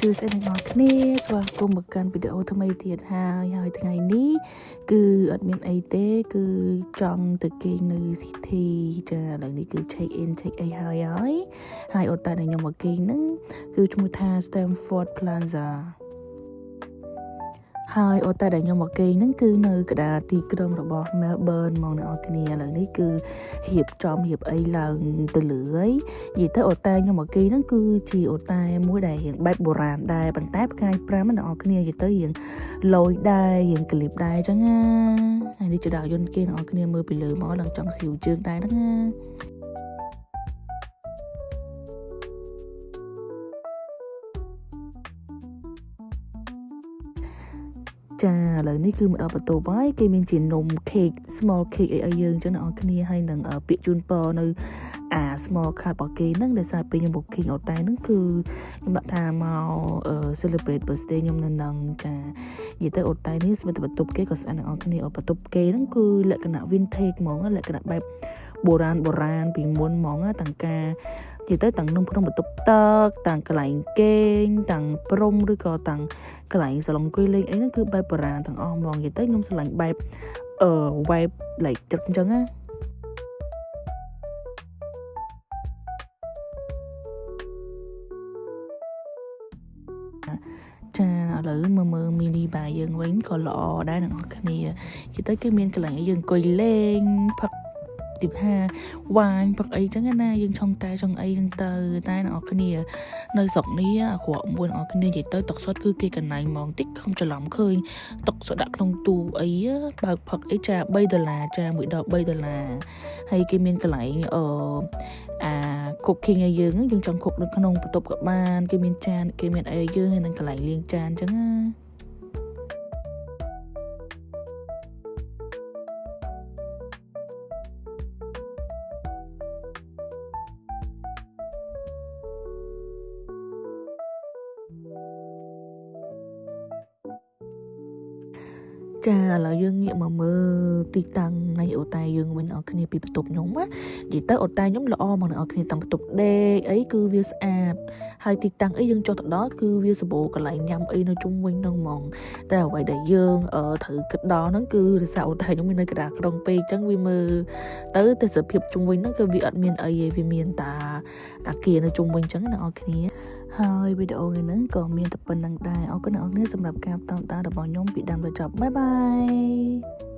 គឺស្អីទាំងអស់គ្នាស្វាគមន៍មកកាន់វីដេអូថ្មីទៀតហើយថ្ងៃនេះគឺអត់មានអីទេគឺចង់ទៅគេងនៅ City ចាឥឡូវនេះគឺ check in check អីហើយអូនតែខ្ញុំមកគេងហ្នឹងគឺឈ្មោះថា Stamford Plaza ហើយអូតែដែលខ្ញុំមកគេងហ្នឹងគឺនៅកណ្ដាលទីក្រុងរបស់ Melbourne មកអ្នកនរគ្នាឥឡូវនេះគឺរៀបអីឡើងទៅលើហើយនិយាយទៅអូតែខ្ញុំមកគេងហ្នឹងគឺជាអូតែមួយដែលរៀងបែបបុរាណដែរប៉ុន្តែផ្កាយ5អ្នកនរគ្នានិយាយទៅរៀងលយដែររៀងក្លីបដែរអញ្ចឹងណាហើយនេះជាដល់យន្តគេអ្នកនរគ្នាមើលពីលើមកឡើងចង់ស៊ីវជើងដែរហ្នឹងណាចាឥឡូវនេះគឺមកដល់បន្ទប់ហើយគេមានជានំ cake small cake អីយើងអញ្ចឹងអ្នកនរគ្នាហើយនឹងពាក្យជូនពរនៅsmall card របស់គេហ្នឹងដែលសារពេលខ្ញុំ booking អត់តែហ្នឹងគឺខ្ញុំដាក់ថាមក celebrate birthday ខ្ញុំនៅនឹងចានិយាយទៅអត់តែនេះស្មានតែបន្ទប់គេក៏ស្អាតអ្នកនរគ្នាបន្ទប់គេហ្នឹងគឺលក្ខណៈ vintage ហ្មងលក្ខណៈបែបបុរាណពីមុនហ្មងទាំងការនិយាយទៅទាំងនំក្នុងបន្ទប់ទឹកទាំងកន្លែងគេងទាំងព្រំឬក៏ទាំងកន្លែងសាឡុងអង្គុយលេងអីហ្នឹងគឺបែបបុរាណទាំងអស់ហ្មងនិយាយទៅខ្ញុំស្រឡាញ់បែបvibe like ចឹងអញ្ចឹងណាចាឥឡូវមើល mini bar យើងវិញក៏ល្អដែរអ្នកនរគ្នានិយាយទៅគេមានកន្លែងឲ្យយើងអង្គុយលេងផឹកទី5វ៉ាញផឹកអីចឹងណាយើងឆុងតែចង់អីចឹងទៅតែអ្នកនរគ្នានៅស្រុកនេះអាក្រក់មួយអ្នកនរគ្នានិយាយទៅទឹកសុទ្ធគឺគេកន្លែងហ្មងតិចខំច្រឡំឃើញទឹកសុទ្ធដាក់ក្នុងទូអីបើកផឹកអីចា$3ចាមួយដប$3ហើយគេមានកន្លែងcooking ឲ្យយើងចង់ cook នៅក្នុងបន្ទប់ក៏បានគេមានចានគេមានអីឲ្យយើងហើយនឹងកន្លែងលាងចានអញ្ចឹងណាចាឥឡូវយើងងាកមកមើលទីតាំងនៃអូតែយើងវិញអរគ្នាពីបន្ទប់ខ្ញុំណានិយាយទៅអូតែខ្ញុំល្អមកអ្នកនរគ្នាតាំងបន្ទប់ដេកអីគឺវាស្អាតហើយទីតាំងអីយើងចុះទៅដល់គឺវាសម្បូរកន្លែងញ៉ាំអីនៅជុំវិញហ្នឹងហ្មងតែអ្វីដែលយើងត្រូវគិតដល់ហ្នឹងគឺរសារអូតែខ្ញុំមាននៅកណ្ដាលក្រុងពេកអញ្ចឹងវាមើលទៅទេសភាពជុំវិញហ្នឹងគឺវាអត់មានអីទេវាមានតាអាគារនៅជុំវិញអញ្ចឹងអ្នកនរគ្នាហើយវីដេអូនេះក៏មានតែប៉ុណ្្នឹងដែរអរគុណអ្នកនរគ្នាសម្រាប់ការតាមដានរបស់ខ្ញុំពីដើមដល់ចប់បាយបាយ